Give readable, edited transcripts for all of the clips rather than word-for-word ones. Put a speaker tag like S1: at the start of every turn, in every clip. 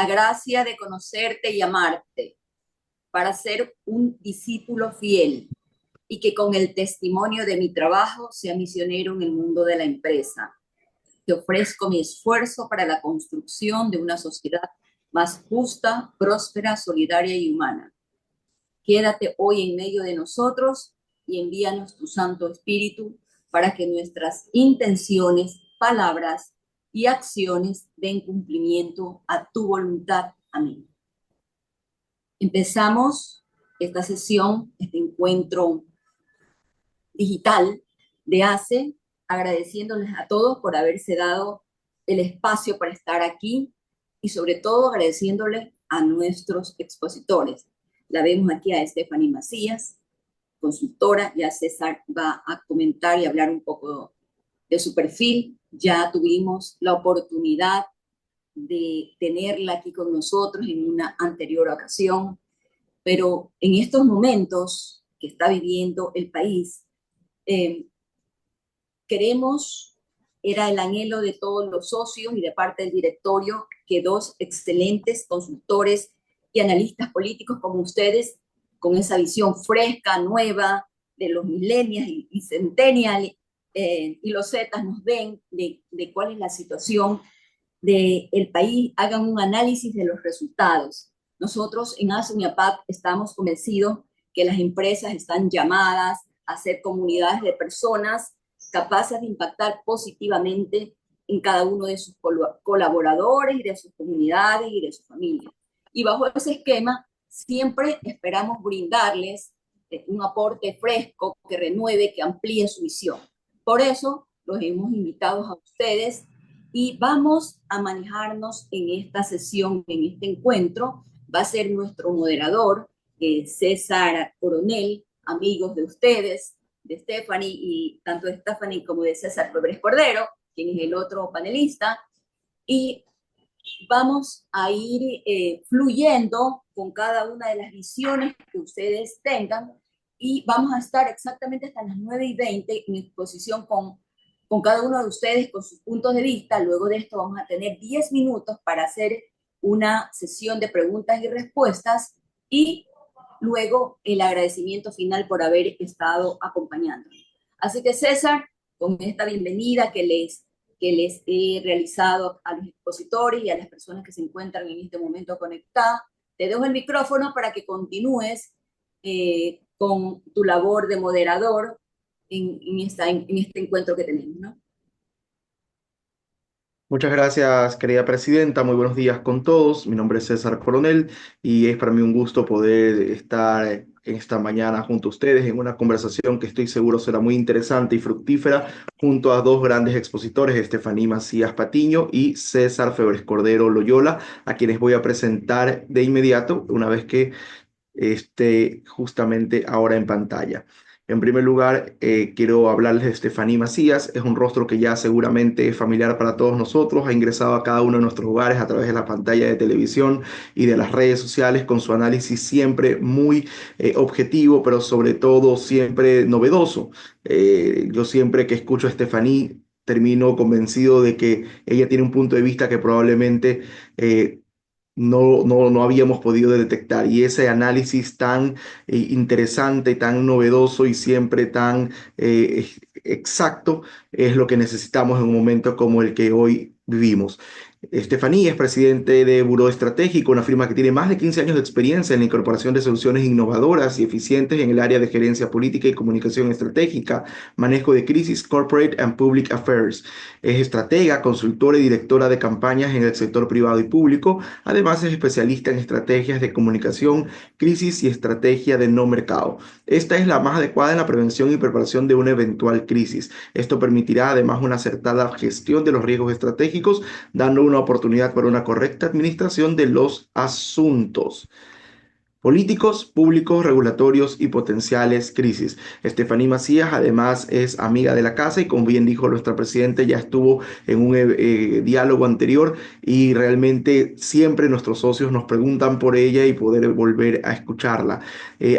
S1: la gracia de conocerte y amarte para ser un discípulo fiel y que con el testimonio de mi trabajo sea misionero en el mundo de la empresa. Te ofrezco mi esfuerzo para la construcción de una sociedad más justa, próspera, solidaria y humana. Quédate hoy en medio de nosotros y envíanos tu Santo Espíritu para que nuestras intenciones, palabras y acciones den cumplimiento a tu voluntad. Amén. Empezamos esta sesión, este encuentro digital de ACE, agradeciéndoles a todos por haberse dado el espacio para estar aquí y sobre todo agradeciéndoles a nuestros expositores. La vemos aquí a Stephanie Macías, consultora, ya César va a comentar y hablar un poco de su perfil. Ya tuvimos la oportunidad de tenerla aquí con nosotros en una anterior ocasión, pero en estos momentos que está viviendo el país, eh, queremos, era el anhelo de todos los socios y de parte del directorio, que dos excelentes consultores y analistas políticos como ustedes, con esa visión fresca, nueva, de los millennials y centennials y los zetas nos den de cuál es la situación del país, hagan un análisis de los resultados. Nosotros en ASUNIAPAC estamos convencidos que las empresas están llamadas a ser comunidades de personas capaces de impactar positivamente en cada uno de sus colaboradores y de sus comunidades y de sus familias. Y bajo ese esquema, siempre esperamos brindarles un aporte fresco que renueve, que amplíe su visión. Por eso los hemos invitado a ustedes y vamos a manejarnos en esta sesión, en este encuentro. Va a ser nuestro moderador, César Coronel, amigos de ustedes, de Stephanie, y tanto de Stephanie como de César Febres Cordero, quien es el otro panelista, y vamos a ir fluyendo con cada una de las visiones que ustedes tengan, y vamos a estar exactamente hasta las 9:20 en exposición con cada uno de ustedes, con sus puntos de vista. Luego de esto vamos a tener 10 minutos para hacer una sesión de preguntas y respuestas, y luego el agradecimiento final por haber estado acompañándonos. Así que César, con esta bienvenida que les he realizado a los expositores y a las personas que se encuentran en este momento conectadas, te dejo el micrófono para que continúes con tu labor de moderador en este encuentro que tenemos, ¿no?
S2: Muchas gracias, querida presidenta. Muy buenos días con todos. Mi nombre es César Coronel y es para mí un gusto poder estar en esta mañana junto a ustedes en una conversación que estoy seguro será muy interesante y fructífera junto a dos grandes expositores, Estefaní Macías Patiño y César Febres Cordero Loyola, a quienes voy a presentar de inmediato una vez que esté justamente ahora en pantalla. En primer lugar, quiero hablarles de Estefaní Macías. Es un rostro que ya seguramente es familiar para todos nosotros. Ha ingresado a cada uno de nuestros hogares a través de la pantalla de televisión y de las redes sociales con su análisis siempre muy objetivo, pero sobre todo siempre novedoso. Yo siempre que escucho a Estefaní termino convencido de que ella tiene un punto de vista que probablemente no habíamos podido detectar. Y ese análisis tan interesante, tan novedoso y siempre tan exacto es lo que necesitamos en un momento como el que hoy vivimos. Estefaní es presidente de Buró Estratégico, una firma que tiene más de 15 años de experiencia en la incorporación de soluciones innovadoras y eficientes en el área de gerencia política y comunicación estratégica, manejo de crisis, corporate and public affairs. Es estratega, consultora y directora de campañas en el sector privado y público. Además, es especialista en estrategias de comunicación, crisis y estrategia de no mercado. Esta es la más adecuada en la prevención y preparación de una eventual crisis. Esto permitirá además una acertada gestión de los riesgos estratégicos, dando una oportunidad para una correcta administración de los asuntos políticos, públicos, regulatorios y potenciales crisis. Estefaní Macías además es amiga de la casa y como bien dijo nuestra presidenta, ya estuvo en un diálogo anterior y realmente siempre nuestros socios nos preguntan por ella y poder volver a escucharla.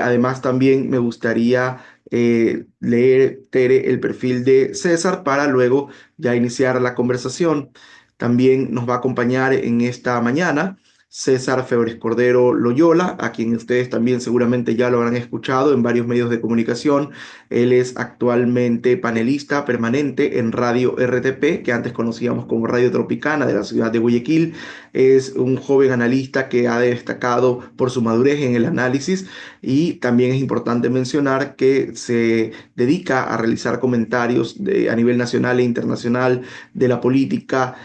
S2: Además también me gustaría leer, Tere, el perfil de César para luego ya iniciar la conversación. También nos va a acompañar en esta mañana César Febres Cordero Loyola, a quien ustedes también seguramente ya lo habrán escuchado en varios medios de comunicación. Él es actualmente panelista permanente en Radio RTP, que antes conocíamos como Radio Tropicana de la ciudad de Guayaquil. Es un joven analista que ha destacado por su madurez en el análisis y también es importante mencionar que se dedica a realizar comentarios a nivel nacional e internacional de la política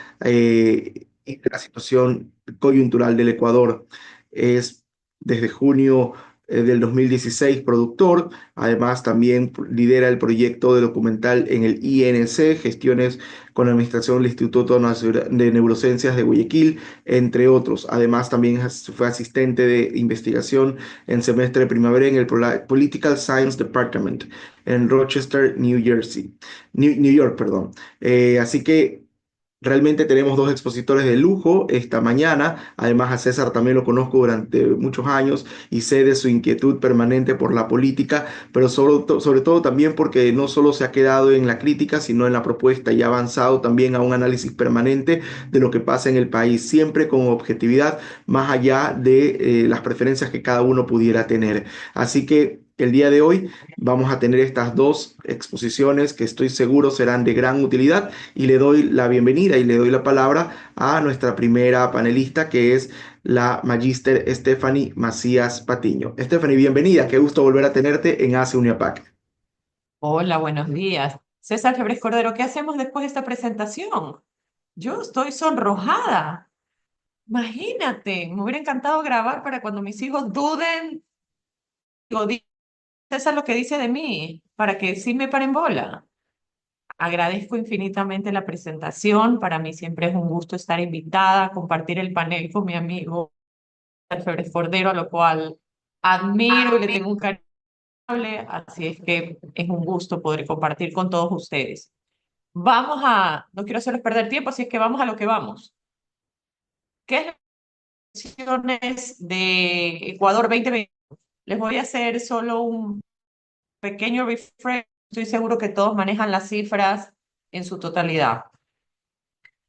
S2: y de la situación coyuntural del Ecuador. Es desde junio del 2016 productor, además también lidera el proyecto de documental en el INC, gestiones con la administración del Instituto de Neurociencias de Guayaquil, entre otros. Además también fue asistente de investigación en semestre de primavera en el Political Science Department en Rochester, New Jersey, New York, perdón. Así que realmente tenemos dos expositores de lujo esta mañana. Además, a César también lo conozco durante muchos años y sé de su inquietud permanente por la política, pero sobre todo también porque no solo se ha quedado en la crítica, sino en la propuesta y ha avanzado también a un análisis permanente de lo que pasa en el país, siempre con objetividad, más allá de las preferencias que cada uno pudiera tener. Así que el día de hoy vamos a tener estas dos exposiciones que estoy seguro serán de gran utilidad y le doy la bienvenida y le doy la palabra a nuestra primera panelista, que es la magíster Stephanie Macías Patiño. Stephanie, bienvenida, qué gusto volver a tenerte en ACE Uniapac.
S3: Hola, buenos días. César Febres Cordero, ¿qué hacemos después de esta presentación? Yo estoy sonrojada. Imagínate, me hubiera encantado grabar para cuando mis hijos duden, digo, César lo que dice de mí, para que sí me paren bola. Agradezco infinitamente la presentación. Para mí siempre es un gusto estar invitada, compartir el panel con mi amigo César Febres Cordero, a lo cual admiro y le tengo un cariño. Así es que es un gusto poder compartir con todos ustedes. No quiero hacerles perder tiempo, así es que vamos a lo que vamos. ¿Qué es las elecciones de Ecuador 2020? Les voy a hacer solo un pequeño refresh. Estoy seguro que todos manejan las cifras en su totalidad.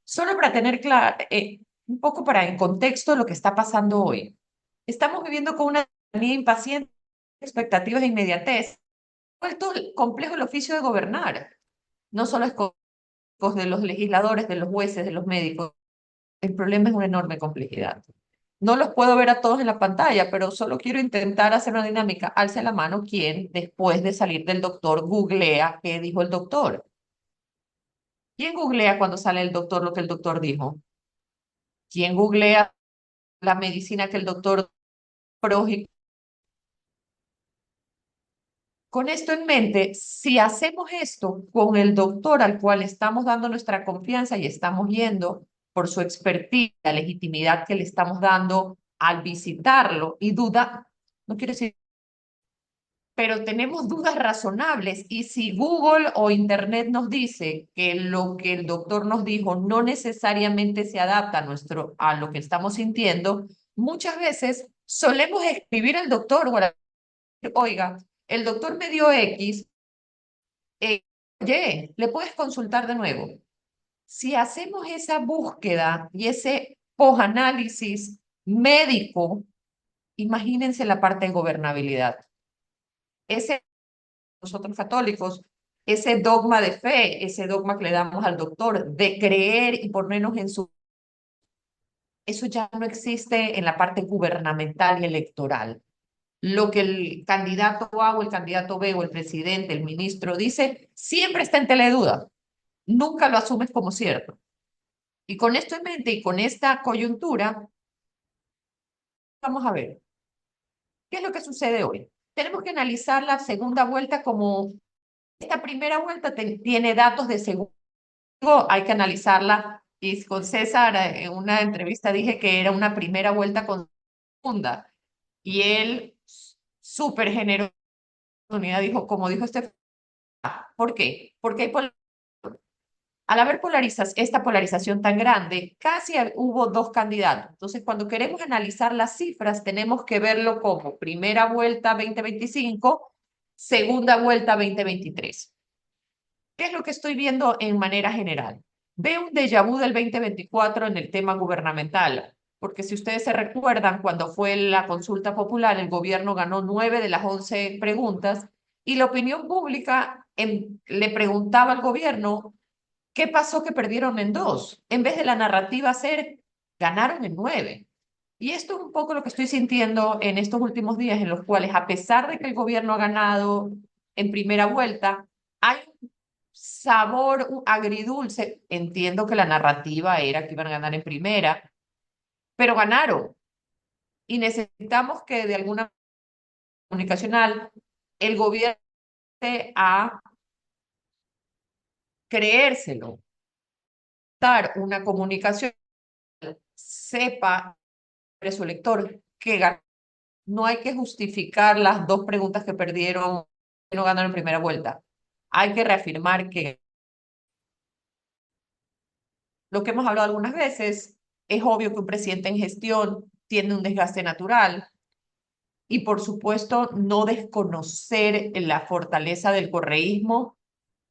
S3: Solo para tener claro, un poco para en contexto lo que está pasando hoy. Estamos viviendo con una ciudadanía impaciente, expectativas de inmediatez. Ha vuelto complejo el oficio de gobernar. No solo es de los legisladores, de los jueces, de los médicos. El problema es una enorme complejidad. No los puedo ver a todos en la pantalla, pero solo quiero intentar hacer una dinámica. Alce la mano quien, después de salir del doctor, googlea qué dijo el doctor. ¿Quién googlea cuando sale el doctor lo que el doctor dijo? ¿Quién googlea la medicina que el doctor proji? Con esto en mente, si hacemos esto con el doctor al cual estamos dando nuestra confianza y estamos yendo por su expertise, la legitimidad que le estamos dando al visitarlo y duda, no quiero decir, pero tenemos dudas razonables y si Google o Internet nos dice que lo que el doctor nos dijo no necesariamente se adapta a lo que estamos sintiendo, muchas veces solemos escribir al doctor o oiga, el doctor me dio X, oye, le puedes consultar de nuevo. Si hacemos esa búsqueda y ese posanálisis médico, imagínense la parte de gobernabilidad. Nosotros católicos, ese dogma de fe, ese dogma que le damos al doctor de creer y ponernos en su... Eso ya no existe en la parte gubernamental y electoral. Lo que el candidato A o el candidato B o el presidente, el ministro dice, siempre está en tela de duda. Nunca lo asumes como cierto. Y con esto en mente y con esta coyuntura, vamos a ver, ¿qué es lo que sucede hoy? Tenemos que analizar la segunda vuelta como esta primera vuelta tiene datos de segundo, hay que analizarla. Y con César en una entrevista dije que era una primera vuelta con segunda. Y él, súper generoso, dijo, como dijo este, ¿por qué? Porque al haber esta polarización tan grande, casi hubo dos candidatos. Entonces, cuando queremos analizar las cifras, tenemos que verlo como primera vuelta 2025, segunda vuelta 2023. ¿Qué es lo que estoy viendo en manera general? Veo un déjà vu del 2024 en el tema gubernamental. porque si ustedes se recuerdan, cuando fue la consulta popular, el gobierno ganó 9 de las 11 preguntas y la opinión pública le preguntaba al gobierno qué pasó que perdieron en 2, en vez de la narrativa ser ganaron en 9. Y esto es un poco lo que estoy sintiendo en estos últimos días, en los cuales, a pesar de que el gobierno ha ganado en primera vuelta, hay un sabor agridulce. Entiendo que la narrativa era que iban a ganar en primera, pero ganaron. Y necesitamos que de alguna manera comunicacional el gobierno esté a creérselo, dar una comunicación, sepa sobre su elector que ganó. No hay que justificar las 2 preguntas que perdieron, que no ganaron en primera vuelta. Hay que reafirmar que lo que hemos hablado algunas veces, es obvio que un presidente en gestión tiene un desgaste natural y, por supuesto, no desconocer la fortaleza del correísmo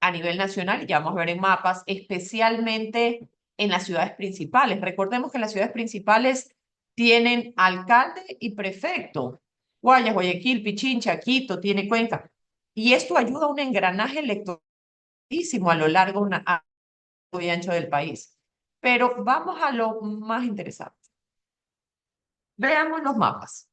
S3: a nivel nacional, y ya vamos a ver en mapas, especialmente en las ciudades principales. Recordemos que las ciudades principales tienen alcalde y prefecto. Guayas, Guayaquil, Pichincha, Quito, tiene Cuenca. Y esto ayuda a un engranaje electoralísimo a lo largo y ancho del país. Pero vamos a lo más interesante. Veamos los mapas.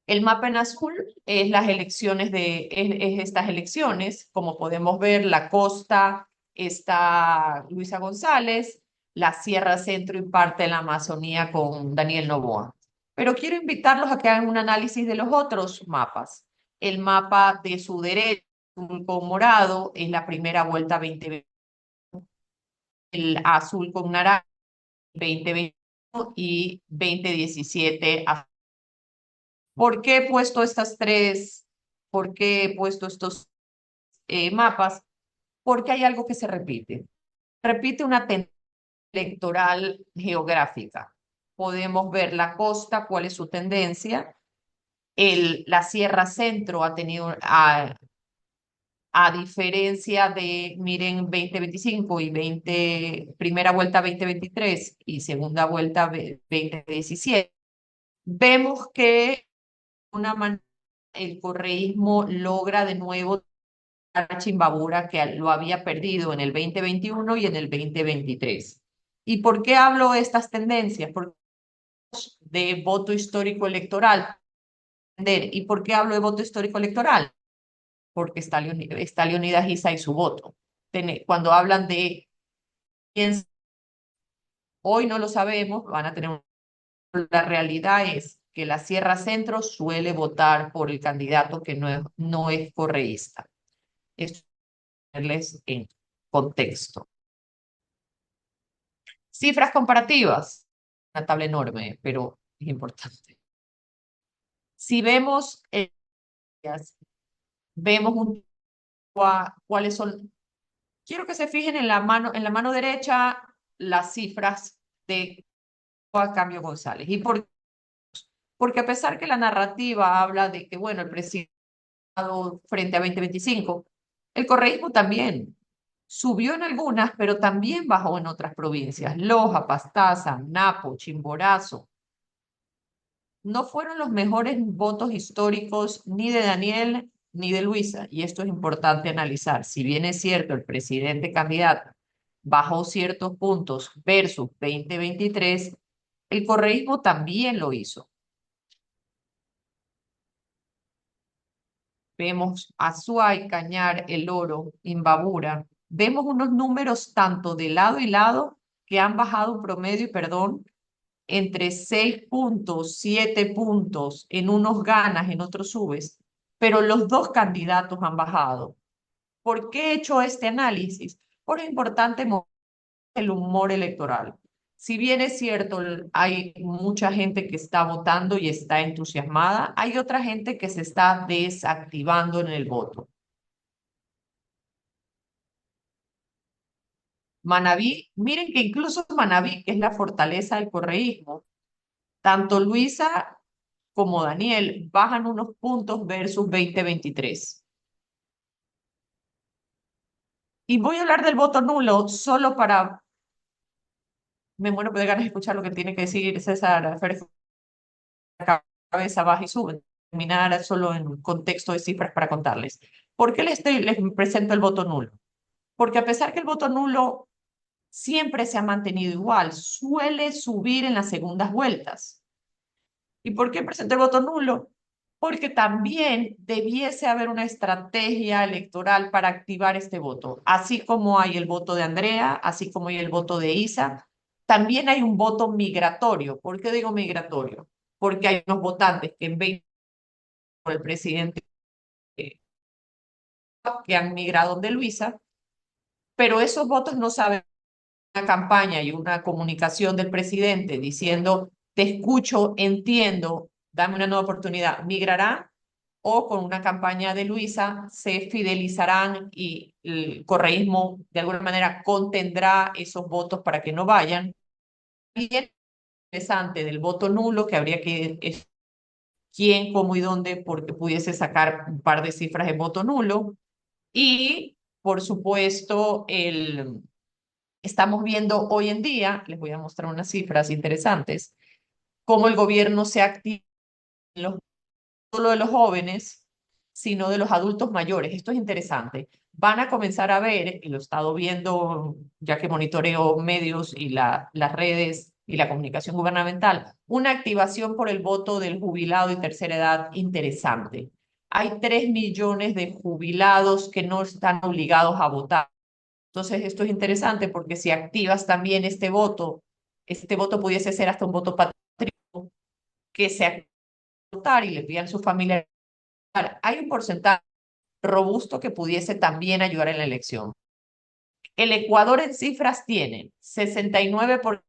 S3: El mapa en azul es las elecciones es estas elecciones. Como podemos ver, la costa está Luisa González, la Sierra Centro y parte de la Amazonía con Daniel Noboa. Pero quiero invitarlos a que hagan un análisis de los otros mapas. El mapa de su derecha, azul con morado, es la primera vuelta 2020. El azul con naranja, 2021 y 2017. ¿Por qué he puesto estas tres? ¿Por qué he puesto estos mapas? Porque hay algo que se repite. Repite una tendencia electoral geográfica. Podemos ver la costa, cuál es su tendencia. La Sierra Centro ha tenido, a diferencia de, miren, 2025 y primera vuelta 2023 y segunda vuelta 2017, vemos que una manera el correísmo logra de nuevo a Chimbabura, que lo había perdido en el 2021 y en el 2023. ¿Y por qué hablo de estas tendencias? Porque de voto histórico electoral. ¿Y por qué hablo de voto histórico electoral? Porque está Leonidas Giza y su voto. Cuando hablan de quién, hoy no lo sabemos, van a tener la realidad es que la Sierra Centro suele votar por el candidato que no es correísta. Esto ponerles en contexto. Cifras comparativas. Una tabla enorme, pero es importante. Si vemos, vemos cuáles son. Quiero que se fijen en en la mano derecha, las cifras de Cambio González. ¿Y por qué? Porque a pesar que la narrativa habla de que, bueno, el presidente frente a 2025, el correísmo también subió en algunas, pero también bajó en otras provincias. Loja, Pastaza, Napo, Chimborazo. No fueron los mejores votos históricos ni de Daniel ni de Luisa, y esto es importante analizar. Si bien es cierto, el presidente candidato bajó ciertos puntos versus 2023, el correísmo también lo hizo. Vemos Azuay, Cañar, El Oro, Imbabura. Vemos unos números tanto de lado y lado que han bajado un promedio, perdón, entre 6 puntos, 7 puntos, en unos ganas, en otros subes, pero los 2 candidatos han bajado. ¿Por qué he hecho este análisis? Por importante el humor electoral. Si bien es cierto, hay mucha gente que está votando y está entusiasmada, hay otra gente que se está desactivando en el voto. Manabí, miren que incluso Manabí, que es la fortaleza del correísmo, tanto Luisa como Daniel bajan unos puntos versus 2023. Y voy a hablar del voto nulo solo para me muero de ganas de escuchar lo que tiene que decir César Férez, cabeza baja y sube, terminar solo en contexto de cifras para contarles. ¿Por qué les presento el voto nulo? Porque a pesar que el voto nulo siempre se ha mantenido igual, suele subir en las segundas vueltas. ¿Y por qué presento el voto nulo? Porque también debiese haber una estrategia electoral para activar este voto. Así como hay el voto de Andrea, así como hay el voto de Isa, también hay un voto migratorio. ¿Por qué digo migratorio? Porque hay unos votantes que en 20 por el presidente que han migrado de Luisa, pero esos votos no saben una campaña y una comunicación del presidente diciendo, te escucho, entiendo, dame una nueva oportunidad, migrarán, o con una campaña de Luisa se fidelizarán y el correísmo de alguna manera contendrá esos votos para que no vayan. Y es interesante del voto nulo que habría que quién, cómo y dónde, porque pudiese sacar un par de cifras de voto nulo. Y, por supuesto, estamos viendo hoy en día, les voy a mostrar unas cifras interesantes, cómo el gobierno se activa no solo de los jóvenes, sino de los adultos mayores. Esto es interesante. Van a comenzar a ver, y lo he estado viendo ya que monitoreo medios y las redes y la comunicación gubernamental, una activación por el voto del jubilado y tercera edad interesante. Hay 3 millones de jubilados que no están obligados a votar. Entonces, esto es interesante porque si activas también este voto pudiese ser hasta un voto patriótico que se active a votar y le pidan a su familia. Hay un porcentaje robusto que pudiese también ayudar en la elección. El Ecuador en cifras tiene 69%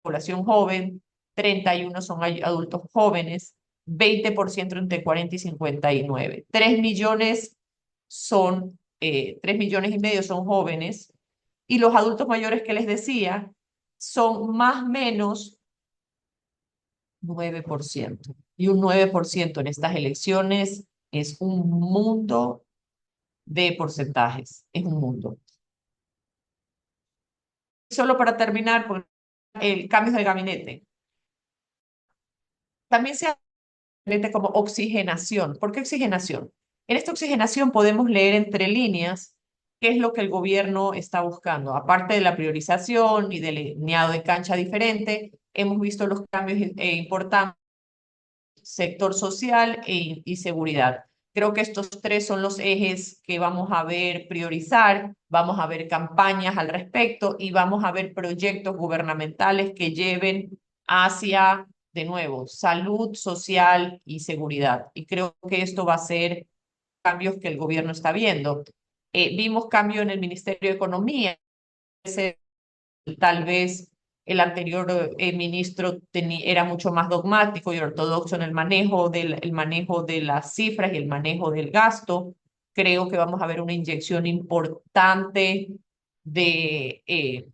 S3: población joven, 31% son adultos jóvenes, 20% entre 40 y 59. 3 millones son, 3 millones y medio son jóvenes, y los adultos mayores que les decía son más o menos 9%. Y un 9% en estas elecciones es un mundo de porcentajes, es un mundo. Solo para terminar, por el cambio del gabinete. También se habla como oxigenación. ¿Por qué oxigenación? En esta oxigenación podemos leer entre líneas qué es lo que el gobierno está buscando. Aparte de la priorización y del lineado de cancha diferente, hemos visto los cambios importantes sector social y seguridad. Creo que estos 3 son los ejes que vamos a ver priorizar, vamos a ver campañas al respecto y vamos a ver proyectos gubernamentales que lleven hacia, de nuevo, salud social y seguridad. Y creo que esto va a ser cambios que el gobierno está viendo. Vimos cambio en el Ministerio de Economía, tal vez el anterior ministro era mucho más dogmático y ortodoxo en el manejo de las cifras y el manejo del gasto. Creo que vamos a ver una inyección importante de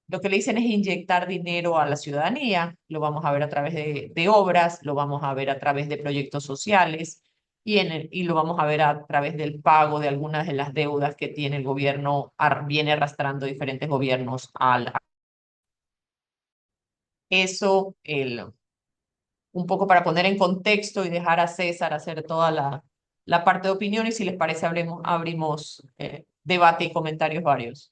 S3: lo que le dicen es inyectar dinero a la ciudadanía. Lo vamos a ver a través de obras, lo vamos a ver a través de proyectos sociales y lo vamos a ver a través del pago de algunas de las deudas que tiene el gobierno, viene arrastrando diferentes gobiernos al eso, un poco para poner en contexto y dejar a César hacer toda la parte de opinión y si les parece abrimos debate y comentarios varios.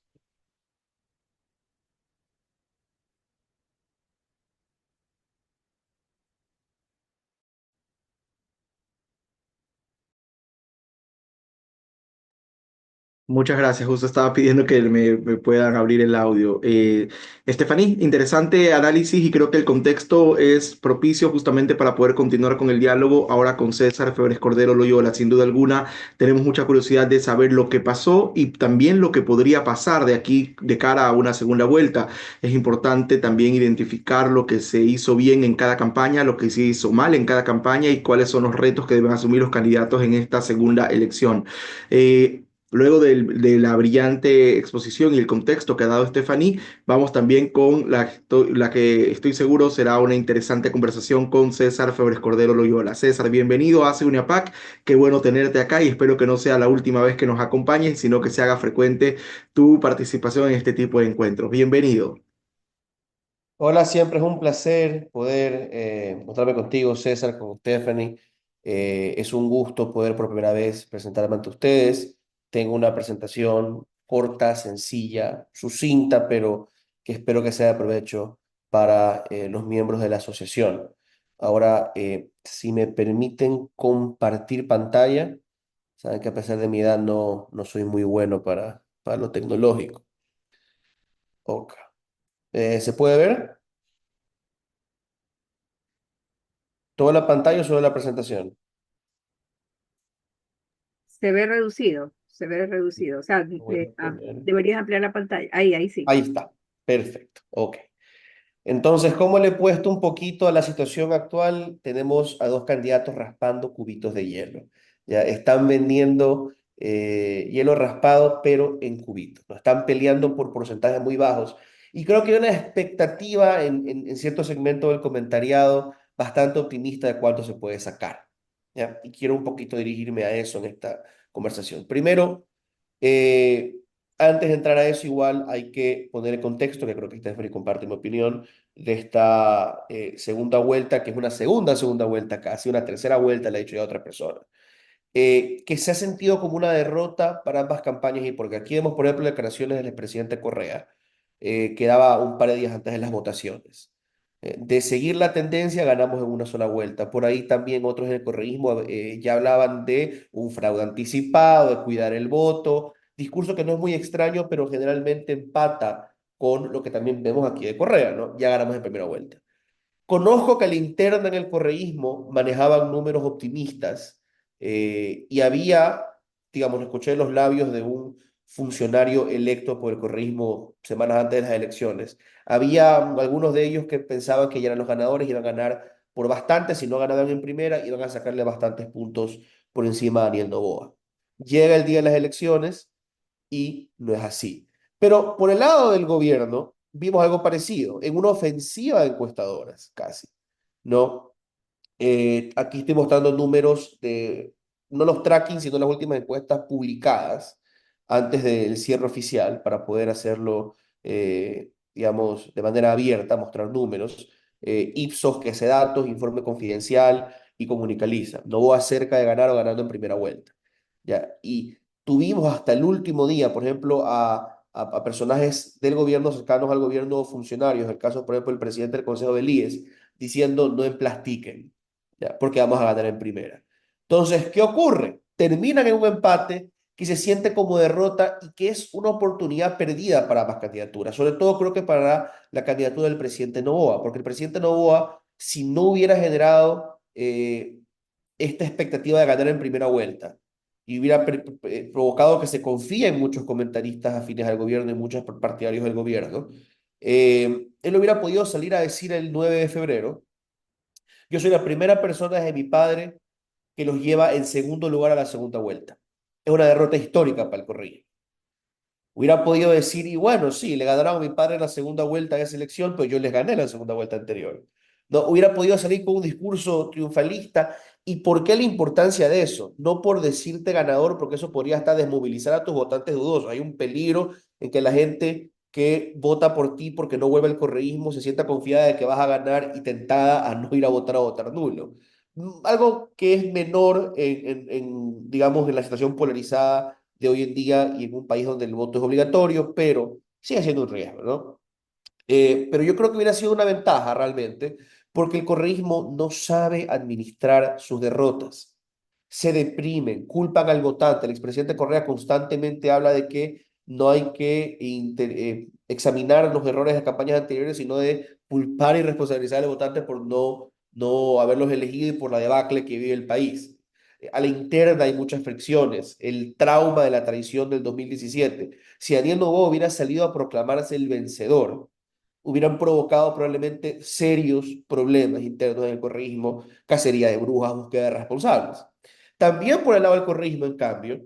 S2: Muchas gracias. Justo estaba pidiendo que me puedan abrir el audio. Estefaní, interesante análisis y creo que el contexto es propicio justamente para poder continuar con el diálogo ahora con César Febres Cordero Loyola. Sin duda alguna, tenemos mucha curiosidad de saber lo que pasó y también lo que podría pasar de aquí de cara a una segunda vuelta. Es importante también identificar lo que se hizo bien en cada campaña, lo que se hizo mal en cada campaña y cuáles son los retos que deben asumir los candidatos en esta segunda elección. Luego de la brillante exposición y el contexto que ha dado Stephanie, vamos también con la que estoy seguro será una interesante conversación con César Febres Cordero Loyola. César, bienvenido a Hace Uniapac. Qué bueno tenerte acá y espero que no sea la última vez que nos acompañes, sino que se haga frecuente tu participación en este tipo de encuentros. Bienvenido.
S4: Hola, siempre es un placer poder encontrarme contigo, César, con Stephanie. Es un gusto poder por primera vez presentarme ante ustedes. Tengo una presentación corta, sencilla, sucinta, pero que espero que sea de provecho para los miembros de la asociación. Ahora, si me permiten compartir pantalla, saben que a pesar de mi edad no soy muy bueno para lo tecnológico. Ok. ¿Se puede ver toda la pantalla o solo la presentación?
S5: Se ve reducido. O sea,
S4: Voy a poner-
S5: deberías ampliar la pantalla. Ahí sí.
S4: Ahí está, perfecto, ok. Entonces, ¿cómo le he puesto un poquito a la situación actual? Tenemos a dos candidatos raspando cubitos de hielo. Ya están vendiendo hielo raspado, pero en cubitos. No están peleando por porcentajes muy bajos. Y creo que hay una expectativa en cierto segmento del comentariado bastante optimista de cuánto se puede sacar. ¿Ya? Y quiero un poquito dirigirme a eso en esta conversación. Primero, eh, antes de entrar a eso, igual hay que poner el contexto, que creo que Stephanie comparte mi opinión, de esta segunda vuelta, que es una segunda vuelta, casi una tercera vuelta, le ha dicho ya a otra persona, que se ha sentido como una derrota para ambas campañas, y porque aquí vemos, por ejemplo, declaraciones del expresidente Correa, que daba un par de días antes de las votaciones. De seguir la tendencia, ganamos en una sola vuelta. Por ahí también otros en el correísmo ya hablaban de un fraude anticipado, de cuidar el voto, discurso que no es muy extraño, pero generalmente empata con lo que también vemos aquí de Correa, ¿no? Ya ganamos en primera vuelta. Conozco que a la interna en el correísmo manejaban números optimistas y había, digamos, escuché los labios de un funcionario electo por el correísmo semanas antes de las elecciones. Había algunos de ellos que pensaban que ya eran los ganadores, iban a ganar por bastante, si no ganaban en primera, iban a sacarle bastantes puntos por encima a Daniel Noboa. Llega el día de las elecciones y no es así. Pero por el lado del gobierno vimos algo parecido, en una ofensiva de encuestadoras, casi, ¿no? Aquí estoy mostrando números de, no los tracking, sino las últimas encuestas publicadas antes del cierre oficial para poder hacerlo, digamos, de manera abierta, mostrar números. Ipsos, que hace datos, informe confidencial y comunicaliza. No voy acerca de ganar o ganando en primera vuelta. ¿Ya? Y tuvimos hasta el último día, por ejemplo, a personajes del gobierno cercanos al gobierno, funcionarios, el caso, por ejemplo, el presidente del Consejo del IES, diciendo no emplastiquen, ¿ya? Porque vamos a ganar en primera. Entonces, ¿qué ocurre? Terminan en un empate que se siente como derrota y que es una oportunidad perdida para ambas candidaturas, sobre todo creo que para la candidatura del presidente Noboa, porque el presidente Noboa, si no hubiera generado esta expectativa de ganar en primera vuelta y hubiera provocado que se confíe en muchos comentaristas afines al gobierno y muchos partidarios del gobierno, él hubiera podido salir a decir el 9 de febrero, yo soy la primera persona desde mi padre que los lleva en segundo lugar a la segunda vuelta. Es una derrota histórica para el Corrillo. Hubiera podido decir, y bueno, sí, le ganaron a mi padre en la segunda vuelta de esa elección, pero yo les gané en la segunda vuelta anterior. No, hubiera podido salir con un discurso triunfalista. ¿Y por qué la importancia de eso? No por decirte ganador, porque eso podría hasta desmovilizar a tus votantes dudosos. Hay un peligro en que la gente que vota por ti porque no vuelve al correísmo se sienta confiada de que vas a ganar y tentada a no ir a votar nulo. Algo que es menor digamos, en la situación polarizada de hoy en día y en un país donde el voto es obligatorio, pero sigue siendo un riesgo, ¿no? Pero yo creo que hubiera sido una ventaja realmente, porque el correísmo no sabe administrar sus derrotas. Se deprimen, culpan al votante. El expresidente Correa constantemente habla de que no hay que examinar los errores de campañas anteriores, sino de culpar y responsabilizar al votante por no haberlos elegido y por la debacle que vive el país. A la interna hay muchas fricciones, el trauma de la traición del 2017. Si Daniel Noboa hubiera salido a proclamarse el vencedor, hubieran provocado probablemente serios problemas internos en el correísmo, cacería de brujas, búsqueda de responsables. También por el lado del correísmo, en cambio,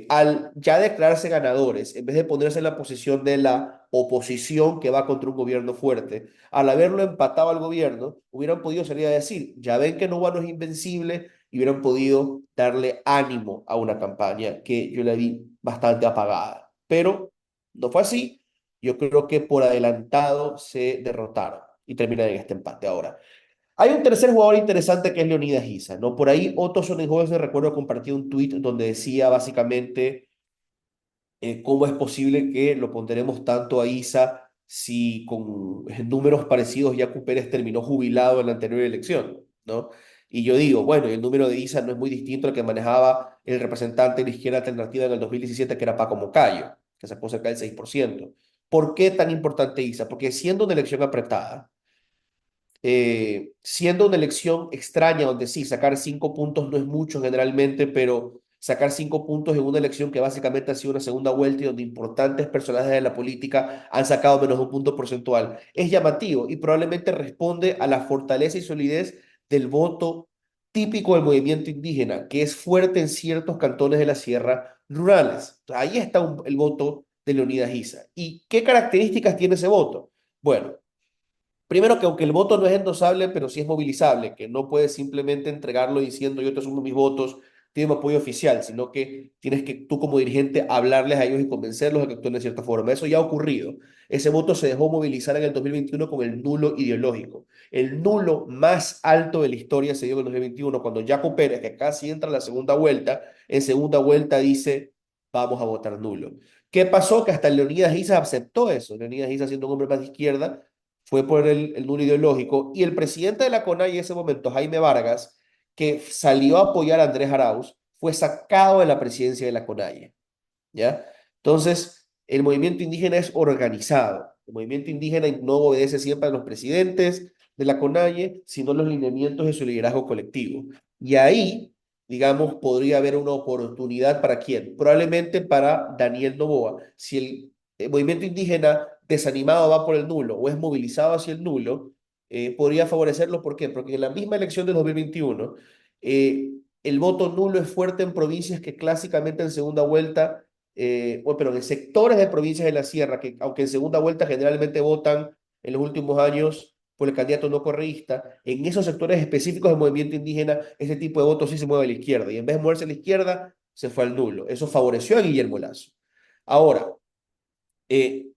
S4: al ya declararse ganadores, en vez de ponerse en la posición de la oposición que va contra un gobierno fuerte, al haberlo empatado al gobierno, hubieran podido salir a decir, ya ven que no es invencible, y hubieran podido darle ánimo a una campaña que yo la vi bastante apagada. Pero no fue así. Yo creo que por adelantado se derrotaron. y terminan en este empate. Ahora, hay un tercer jugador interesante que es Leonidas Isa, ¿no? Por ahí Otto Sonnenhauser, recuerdo, compartió un tuit donde decía básicamente cómo es posible que lo ponderemos tanto a Isa si con números parecidos Yacu Pérez terminó jubilado en la anterior elección, ¿no? Y yo digo, bueno, el número de Isa no es muy distinto al que manejaba el representante de la izquierda alternativa en el 2017, que era Paco Moncayo, que sacó cerca del 6%. ¿Por qué tan importante Isa? Porque siendo una elección apretada, siendo una elección extraña, donde sí, sacar 5 puntos no es mucho generalmente, pero sacar 5 puntos en una elección que básicamente ha sido una segunda vuelta y donde importantes personajes de la política han sacado menos de un punto porcentual, es llamativo y probablemente responde a la fortaleza y solidez del voto típico del movimiento indígena, que es fuerte en ciertos cantones de la sierra rurales. Ahí está el voto de Leonidas Issa. ¿Y qué características tiene ese voto? Bueno, primero, que aunque el voto no es endosable, pero sí es movilizable, que no puedes simplemente entregarlo diciendo yo te sumo mis votos, tiene un apoyo oficial, sino que tienes que tú como dirigente hablarles a ellos y convencerlos de que actúen de cierta forma. Eso ya ha ocurrido. Ese voto se dejó movilizar en el 2021 con el nulo ideológico. El nulo más alto de la historia se dio en el 2021 cuando Jaco Pérez, que casi entra en la segunda vuelta, en segunda vuelta dice, vamos a votar nulo. ¿Qué pasó? Que hasta Leonidas Issa aceptó eso. Leonidas Issa, siendo un hombre más de izquierda, fue por el nulo ideológico, y el presidente de la CONAIE en ese momento, Jaime Vargas, que salió a apoyar a Andrés Arauz, fue sacado de la presidencia de la CONAIE, ¿ya? Entonces, el movimiento indígena es organizado. El movimiento indígena no obedece siempre a los presidentes de la CONAIE, sino a los lineamientos de su liderazgo colectivo. Y ahí, digamos, podría haber una oportunidad para quién. Probablemente para Daniel Noboa. Si el movimiento indígena desanimado va por el nulo o es movilizado hacia el nulo, podría favorecerlo. ¿Por qué? Porque en la misma elección de 2021, el voto nulo es fuerte en provincias que clásicamente en segunda vuelta, bueno, pero en sectores de provincias de la sierra, que aunque en segunda vuelta generalmente votan en los últimos años por el candidato no correísta, en esos sectores específicos del movimiento indígena, ese tipo de votos sí se mueve a la izquierda, y en vez de moverse a la izquierda, se fue al nulo. Eso favoreció a Guillermo Lazo. Ahora, eh,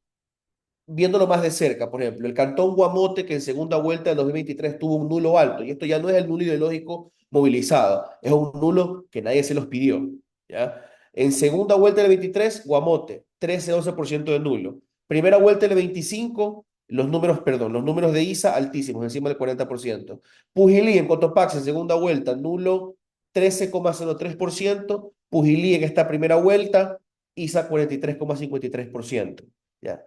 S4: viéndolo más de cerca, por ejemplo, el cantón Guamote, que en segunda vuelta del 2023 tuvo un nulo alto, y esto ya no es el nulo ideológico movilizado, es un nulo que nadie se los pidió, ¿ya? En segunda vuelta del 23, Guamote, 13-12% de nulo. Primera vuelta del 25, los números de ISA altísimos, encima del 40%. Pujilí en Cotopaxi, en segunda vuelta, nulo 13,03%. Pujilí en esta primera vuelta, ISA 43,53%. ¿Ya?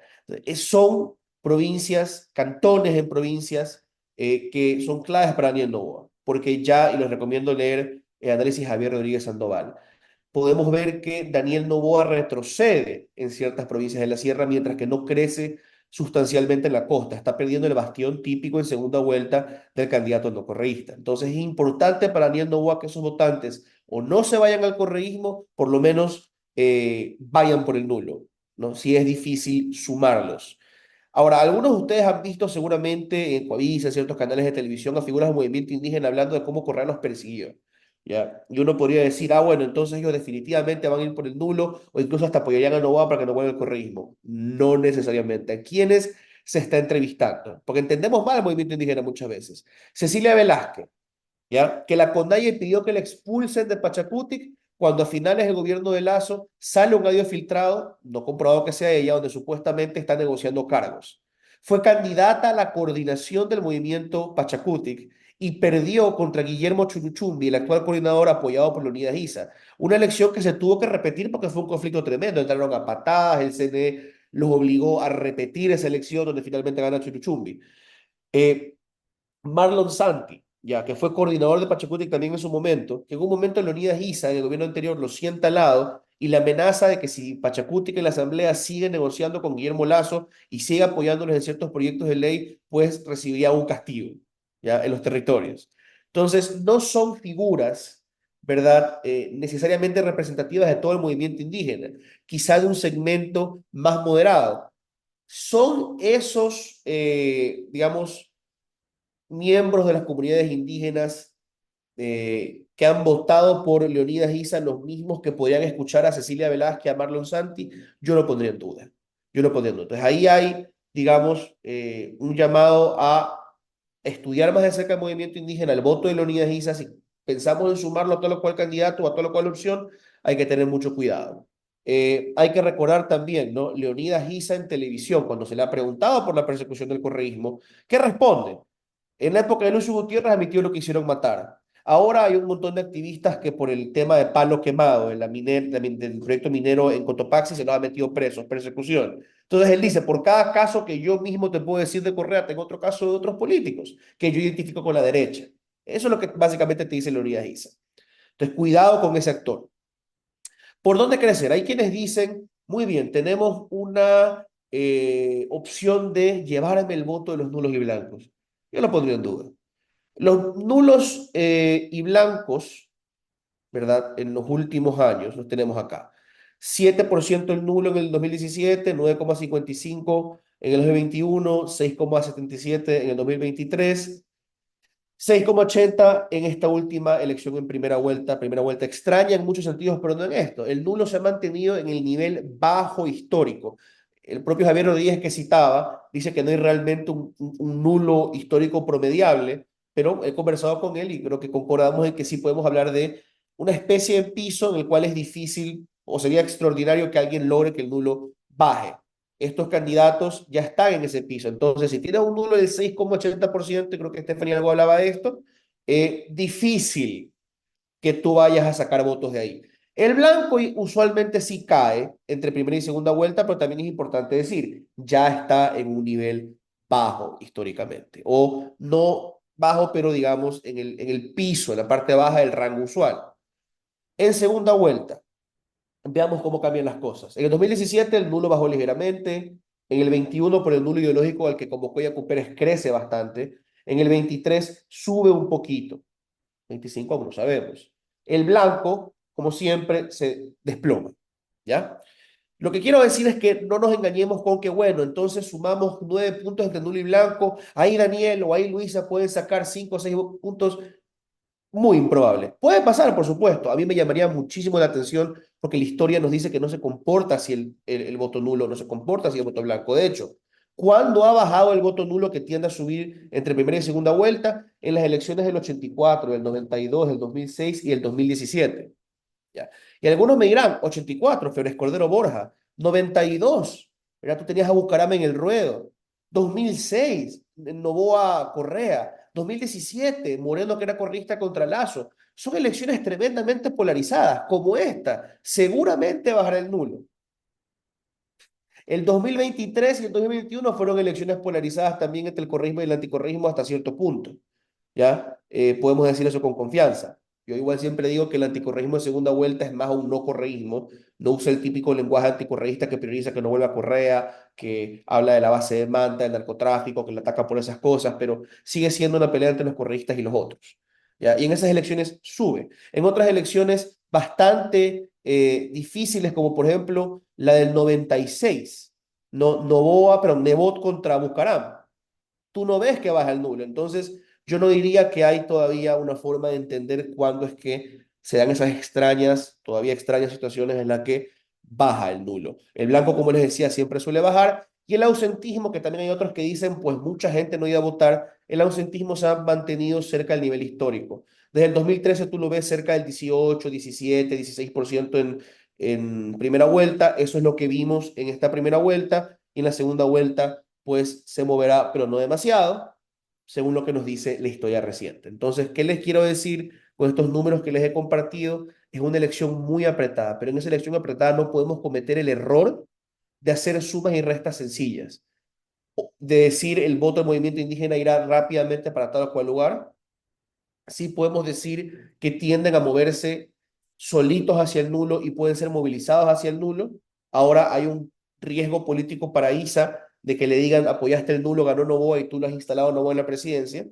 S4: Son provincias, cantones en provincias que son claves para Daniel Noboa, porque ya, y les recomiendo leer análisis Javier Rodríguez Sandoval, podemos ver que Daniel Noboa retrocede en ciertas provincias de la sierra, mientras que no crece sustancialmente en la costa. Está perdiendo el bastión típico en segunda vuelta del candidato no correísta. Entonces es importante para Daniel Noboa que esos votantes o no se vayan al correísmo, por lo menos vayan por el nulo, ¿no? Si es difícil sumarlos. Ahora, algunos de ustedes han visto seguramente en Coavisa, en ciertos canales de televisión, a figuras del movimiento indígena hablando de cómo Correa los persiguió, ¿ya? Y uno podría decir, bueno, entonces ellos definitivamente van a ir por el nulo o incluso hasta apoyarían a Noboa para que no vuelva el correísmo. No necesariamente. ¿A quiénes se está entrevistando? Porque entendemos mal el movimiento indígena muchas veces. Cecilia Velázquez, ¿ya? Que la CONAIE pidió que la expulsen de Pachacutic cuando a finales del gobierno de Lazo sale un audio filtrado, no comprobado que sea ella, donde supuestamente está negociando cargos. Fue candidata a la coordinación del movimiento Pachacutic y perdió contra Guillermo Churuchumbi, el actual coordinador apoyado por Leonidas Issa. Una elección que se tuvo que repetir porque fue un conflicto tremendo. Entraron a patadas, el CNE los obligó a repetir esa elección donde finalmente gana Churuchumbi. Marlon Santi, ya que fue coordinador de Pachacutic también en su momento, que en un momento Leonidas Issa, en el gobierno anterior, lo sienta al lado y la amenaza de que si Pachacutic en la asamblea sigue negociando con Guillermo Lazo y sigue apoyándolos en ciertos proyectos de ley, pues recibiría un castigo, ya, en los territorios. Entonces, no son figuras, ¿verdad? Necesariamente representativas de todo el movimiento indígena, quizá de un segmento más moderado. Son esos, digamos, miembros de las comunidades indígenas que han votado por Leonidas Issa, los mismos que podrían escuchar a Cecilia Velázquez, a Marlon Santi, yo lo pondría en duda. Yo lo pondría en duda. Entonces ahí hay digamos, un llamado a estudiar más de cerca el movimiento indígena, el voto de Leonidas Issa. Si pensamos en sumarlo a todo lo cual candidato o a todo lo cual opción, hay que tener mucho cuidado. Hay que recordar también, ¿no? Leonidas Issa en televisión, cuando se le ha preguntado por la persecución del correísmo, ¿qué responde? En la época de Lucio Gutiérrez admitió lo que hicieron matar. Ahora hay un montón de activistas que por el tema de palo quemado en del proyecto minero en Cotopaxi se los ha metido presos, persecución. Entonces él dice, por cada caso que yo mismo te puedo decir de Correa, tengo otro caso de otros políticos que yo identifico con la derecha. Eso es lo que básicamente te dice Leonidas Issa. Entonces cuidado con ese actor. ¿Por dónde crecer? Hay quienes dicen, muy bien, tenemos una opción de llevarme el voto de los nulos y blancos. Yo lo pondría en duda. Los nulos y blancos, ¿verdad? En los últimos años, los tenemos acá. 7% el nulo en el 2017, 9,55 en el 2021, 6,77 en el 2023, 6,80 en esta última elección en primera vuelta extraña en muchos sentidos, pero no en esto. El nulo se ha mantenido en el nivel bajo histórico. El propio Javier Rodríguez que citaba dice que no hay realmente un nulo histórico promediable, pero he conversado con él y creo que concordamos en que sí podemos hablar de una especie de piso en el cual es difícil o sería extraordinario que alguien logre que el nulo baje. Estos candidatos ya están en ese piso. Entonces, si tienes un nulo del 6,80%, y creo que Stephanie algo hablaba de esto, difícil que tú vayas a sacar votos de ahí. El blanco usualmente sí cae entre primera y segunda vuelta, pero también es importante decir, ya está en un nivel bajo históricamente, o no bajo, pero digamos en el piso, en la parte baja del rango usual. En segunda vuelta, veamos cómo cambian las cosas. En el 2017 el nulo bajó ligeramente, en el 21 por el nulo ideológico al que convocó Yacu Pérez crece bastante, en el 23 sube un poquito, 25 aún no sabemos. El blanco, como siempre, se desploma, ¿ya? Lo que quiero decir es que no nos engañemos con que, bueno, entonces sumamos 9 puntos entre nulo y blanco, ahí Daniel o ahí Luisa pueden sacar 5 o 6 puntos. Muy improbable. Puede pasar, por supuesto. A mí me llamaría muchísimo la atención porque la historia nos dice que no se comporta así el voto nulo, no se comporta así el voto blanco. De hecho, ¿cuándo ha bajado el voto nulo que tiende a subir entre primera y segunda vuelta? En las elecciones del 84, del 92, del 2006 y el 2017. ¿Ya? Y algunos me dirán, 84, Febres Cordero Borja, 92, ¿verdad? Tú tenías a Bucaram en el ruedo, 2006, Novoa Correa, 2017, Moreno que era correísta contra Lazo. Son elecciones tremendamente polarizadas, como esta. Seguramente bajará el nulo. El 2023 y el 2021 fueron elecciones polarizadas también entre el correísmo y el anticorreísmo hasta cierto punto. ¿Ya? Podemos decir eso con confianza. Yo igual siempre digo que el anticorreísmo de segunda vuelta es más un no correísmo, no usa el típico lenguaje anticorreísta que prioriza que no vuelva a Correa, que habla de la base de Manta, del narcotráfico, que le ataca por esas cosas, pero sigue siendo una pelea entre los correístas y los otros. ¿Ya? Y en esas elecciones sube. En otras elecciones bastante difíciles, como por ejemplo la del 96, no, Novoa, pero Nebot contra Bucaram, tú no ves que baja el nulo. Entonces, yo no diría que hay todavía una forma de entender cuándo es que se dan esas extrañas, todavía extrañas situaciones en las que baja el nulo. El blanco, como les decía, siempre suele bajar. Y el ausentismo, que también hay otros que dicen, pues mucha gente no iba a votar, el ausentismo se ha mantenido cerca del nivel histórico. Desde el 2013 tú lo ves cerca del 18, 17, 16% en primera vuelta. Eso es lo que vimos en esta primera vuelta. Y en la segunda vuelta pues se moverá, pero no demasiado, según lo que nos dice la historia reciente. Entonces, ¿qué les quiero decir con estos números que les he compartido? Es una elección muy apretada, pero en esa elección apretada no podemos cometer el error de hacer sumas y restas sencillas, de decir el voto del movimiento indígena irá rápidamente para tal o cual lugar. Sí podemos decir que tienden a moverse solitos hacia el nulo y pueden ser movilizados hacia el nulo. Ahora hay un riesgo político para ISA de que le digan apoyaste el nulo, ganó Noboa y tú lo has instalado Noboa en la presidencia,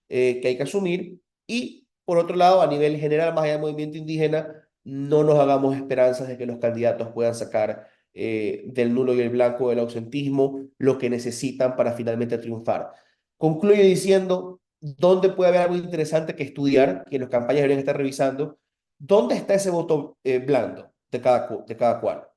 S4: que hay que asumir. Y por otro lado, a nivel general, más allá del movimiento indígena, no nos hagamos esperanzas de que los candidatos puedan sacar del nulo y el blanco del ausentismo lo que necesitan para finalmente triunfar. Concluyo diciendo, ¿dónde puede haber algo interesante que estudiar, que las campañas deberían estar revisando? ¿Dónde está ese voto blando de cada cual?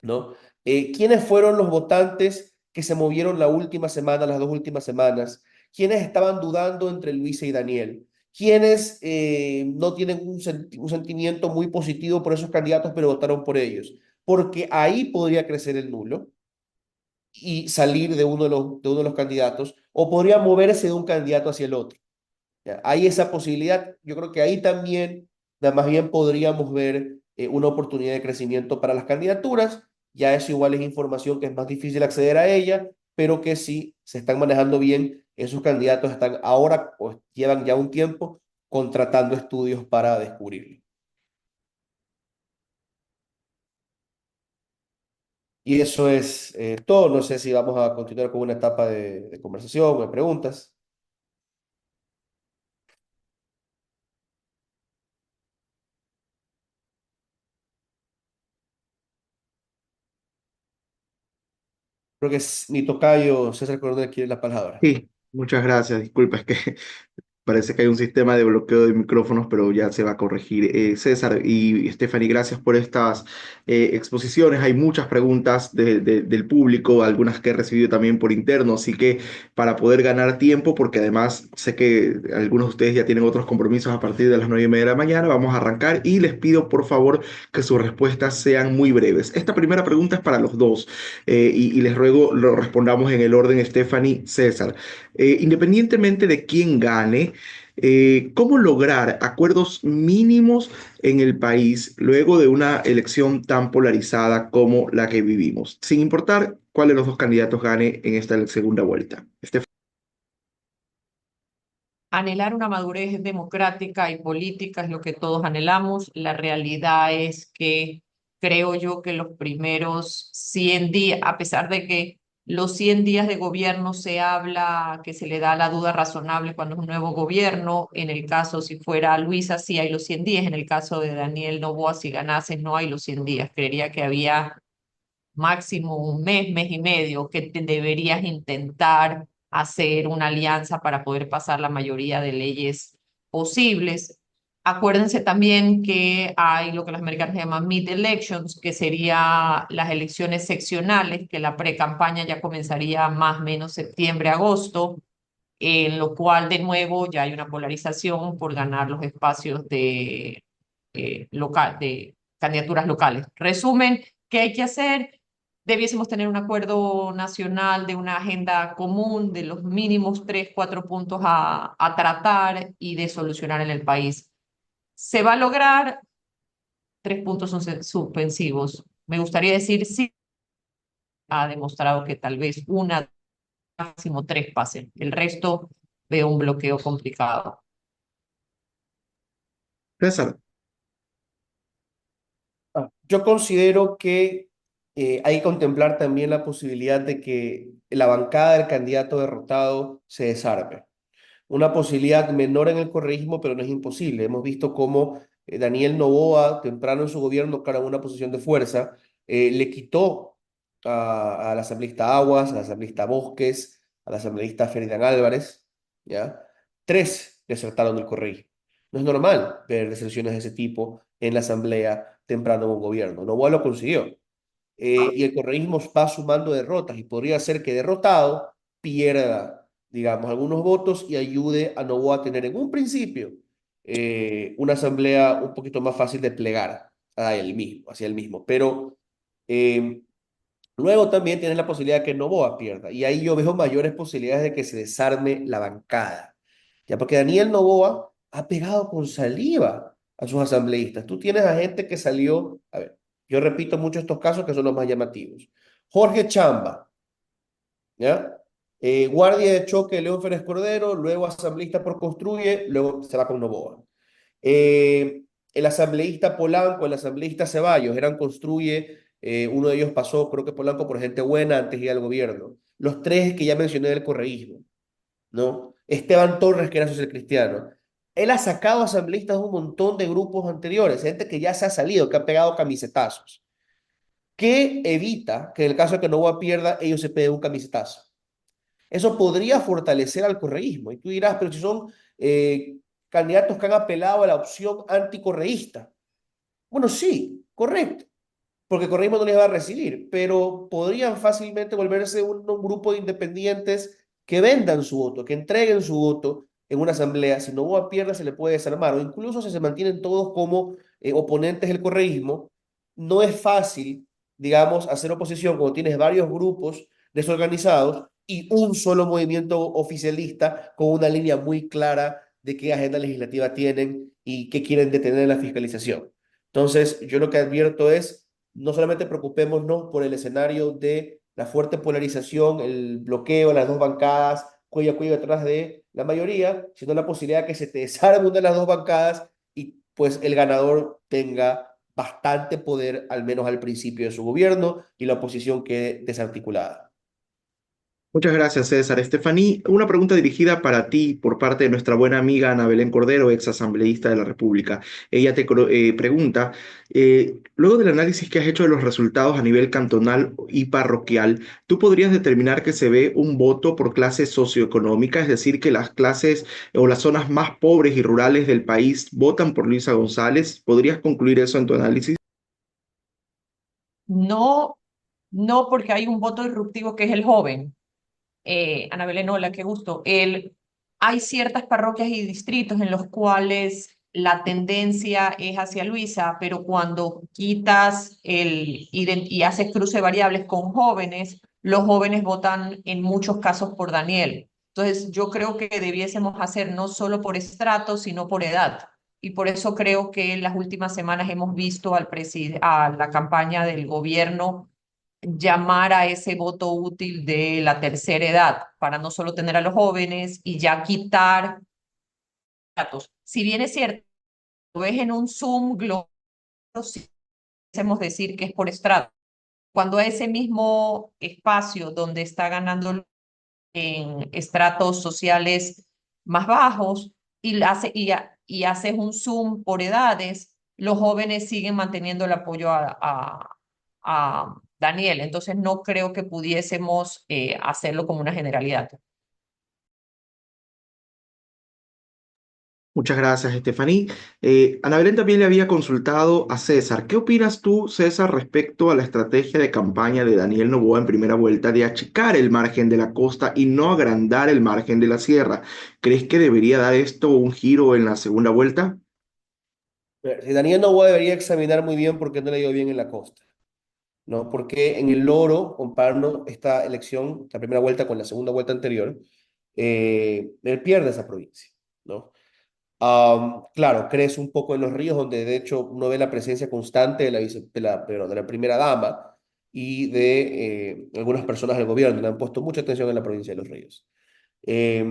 S4: ¿No? ¿Quiénes fueron los votantes que se movieron la última semana, las 2 últimas semanas, quienes estaban dudando entre Luisa y Daniel, quienes no tienen un sentimiento muy positivo por esos candidatos, pero votaron por ellos, porque ahí podría crecer el nulo y salir de uno de los candidatos, o podría moverse de un candidato hacia el otro. ¿Ya? Hay esa posibilidad. Yo creo que ahí también, más bien podríamos ver una oportunidad de crecimiento para las candidaturas. Ya eso igual es información que es más difícil acceder a ella, pero que si se están manejando bien, esos candidatos están ahora, o llevan ya un tiempo, contratando estudios para descubrirlo. Y eso es todo. No sé si vamos a continuar con una etapa de conversación o de preguntas. Creo que es mi tocayo César Coronel quiere la palabra.
S2: Sí, muchas gracias. Disculpa, es que parece que hay un sistema de bloqueo de micrófonos, pero ya se va a corregir. César y Stephanie, gracias por estas exposiciones. Hay muchas preguntas del público, algunas que he recibido también por interno, así que para poder ganar tiempo, porque además sé que algunos de ustedes ya tienen otros compromisos a partir de las 9:30 de la mañana, vamos a arrancar y les pido por favor que sus respuestas sean muy breves. Esta primera pregunta es para los dos y les ruego lo respondamos en el orden Stephanie, César. Independientemente de quién gane, ¿cómo lograr acuerdos mínimos en el país luego de una elección tan polarizada como la que vivimos, sin importar cuál de los dos candidatos gane en esta segunda vuelta?
S3: Anhelar una madurez democrática y política es lo que todos anhelamos. La realidad es que creo yo que los primeros 100 días, a pesar de que los 100 días de gobierno se habla que se le da la duda razonable cuando es un nuevo gobierno, en el caso si fuera Luisa sí hay los 100 días, en el caso de Daniel Noboa si ganase no hay los 100 días. Creería que había máximo un mes, mes y medio, que deberías intentar hacer una alianza para poder pasar la mayoría de leyes posibles. Acuérdense también que hay lo que los americanos llaman mid-elections, que serían las elecciones seccionales, que la pre-campaña ya comenzaría más o menos septiembre, agosto, en lo cual de nuevo ya hay una polarización por ganar los espacios de candidaturas locales. Resumen, ¿qué hay que hacer? Debiésemos tener un acuerdo nacional de una agenda común de los mínimos 3, 4 puntos a tratar y de solucionar en el país. ¿Se va a lograr? 3 puntos son suspensivos. Me gustaría decir sí, ha demostrado que tal vez una, máximo 3 pasen. El resto veo un bloqueo complicado.
S2: César,
S4: Yo considero que hay que contemplar también la posibilidad de que la bancada del candidato derrotado se desarme. Una posibilidad menor en el correísmo, pero no es imposible. Hemos visto cómo Daniel Noboa, temprano en su gobierno, claro, en una posición de fuerza, le quitó al asambleísta Aguas, al asambleísta Bosques, al asambleísta Ferdinand Álvarez, ¿ya? 3 desertaron del correísmo. No es normal ver deserciones de ese tipo en la asamblea temprano en un gobierno. Noboa lo consiguió. Y el correísmo va sumando derrotas y podría ser que derrotado pierda, digamos, algunos votos y ayude a Noboa a tener en un principio una asamblea un poquito más fácil de plegar hacia él mismo. Pero eh, luego también tienes la posibilidad de que Noboa pierda y ahí yo veo mayores posibilidades de que se desarme la bancada. Ya porque Daniel Noboa ha pegado con saliva a sus asambleístas. Tú tienes a gente que salió, a ver, yo repito mucho estos casos que son los más llamativos. Jorge Chamba, ¿ya? Guardia de choque León Férez Cordero, luego asambleísta por Construye, luego se va con Noboa. El asambleísta Polanco, el asambleísta Ceballos, eran Construye, uno de ellos pasó, creo que Polanco, por gente buena antes de ir al gobierno. Los 3 que ya mencioné del correísmo, ¿no? Esteban Torres, que era social cristiano. Él ha sacado asambleístas de un montón de grupos anteriores, gente que ya se ha salido, que ha pegado camisetazos, que evita que en el caso de que Novoa pierda, ellos se peguen un camisetazo. Eso podría fortalecer al correísmo. Y tú dirás, pero si son candidatos que han apelado a la opción anticorreísta. Bueno, sí, correcto. porque Correísmo no les va a recibir, pero podrían fácilmente volverse un grupo de independientes que vendan su voto, que entreguen su voto en una asamblea. Si Noboa pierde, se le puede desarmar, o incluso si se mantienen todos como oponentes del correísmo, no es fácil, digamos, hacer oposición cuando tienes varios grupos desorganizados y un solo movimiento oficialista con una línea muy clara de qué agenda legislativa tienen y qué quieren detener en la fiscalización. Entonces, yo lo que advierto es, no solamente preocupémonos por el escenario de la fuerte polarización, el bloqueo, las dos bancadas, cuello a cuello detrás de la mayoría, sino la posibilidad de que se te desarme una de las dos bancadas y pues el ganador tenga bastante poder, al menos al principio de su gobierno, y la oposición quede desarticulada.
S2: Muchas gracias, César. Estefaní, una pregunta dirigida para ti por parte de nuestra buena amiga Ana Belén Cordero, ex asambleísta de la República. Ella te pregunta, luego del análisis que has hecho de los resultados a nivel cantonal y parroquial, ¿tú podrías determinar que se ve un voto por clase socioeconómica, es decir, que las clases o las zonas más pobres y rurales del país votan por Luisa González? ¿Podrías concluir eso en tu análisis?
S3: No, no porque hay un voto disruptivo que es el joven. Ana Belén, hola, qué gusto. Hay ciertas parroquias y distritos en los cuales la tendencia es hacia Luisa, pero cuando quitas y haces cruce de variables con jóvenes, los jóvenes votan en muchos casos por Daniel. Entonces, yo creo que debiésemos hacer no solo por estrato, sino por edad. Y por eso creo que en las últimas semanas hemos visto a la campaña del gobierno llamar a ese voto útil de la tercera edad, para no solo tener a los jóvenes y ya quitar datos. Si bien es cierto, lo ves en un Zoom global, sí podemos decir que es por estrato. Cuando a ese mismo espacio donde está ganando en estratos sociales más bajos y haces un zoom por edades, los jóvenes siguen manteniendo el apoyo a Daniel. Entonces no creo que pudiésemos hacerlo como una generalidad.
S2: Muchas gracias, Estefaní. Ana Belén también le había consultado a César. ¿Qué opinas tú, César, respecto a la estrategia de campaña de Daniel Noboa en primera vuelta de achicar el margen de la costa y no agrandar el margen de la sierra? ¿Crees que debería dar esto un giro en la segunda vuelta?
S4: Si Daniel Noboa debería examinar muy bien por qué no le dio bien en la costa, ¿no? Porque en el Oro, comparando esta elección, la primera vuelta con la segunda vuelta anterior, él pierde esa provincia, ¿no? Claro, crece un poco en los ríos, donde de hecho uno ve la presencia constante de la primera dama y de algunas personas del gobierno. Le han puesto mucha atención en la provincia de los ríos. Eh,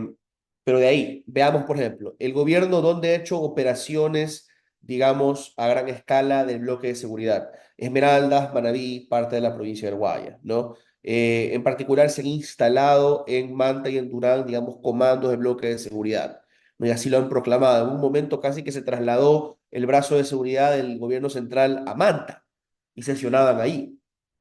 S4: pero de ahí, veamos, por ejemplo, el gobierno donde ha hecho operaciones, digamos, a gran escala del bloque de seguridad. Esmeraldas, Manabí, parte de la provincia del Guaya, ¿no? En particular, se han instalado en Manta y en Durán, digamos, comandos de bloque de seguridad, ¿no? Y así lo han proclamado. En un momento casi que se trasladó el brazo de seguridad del gobierno central a Manta y sesionaban ahí.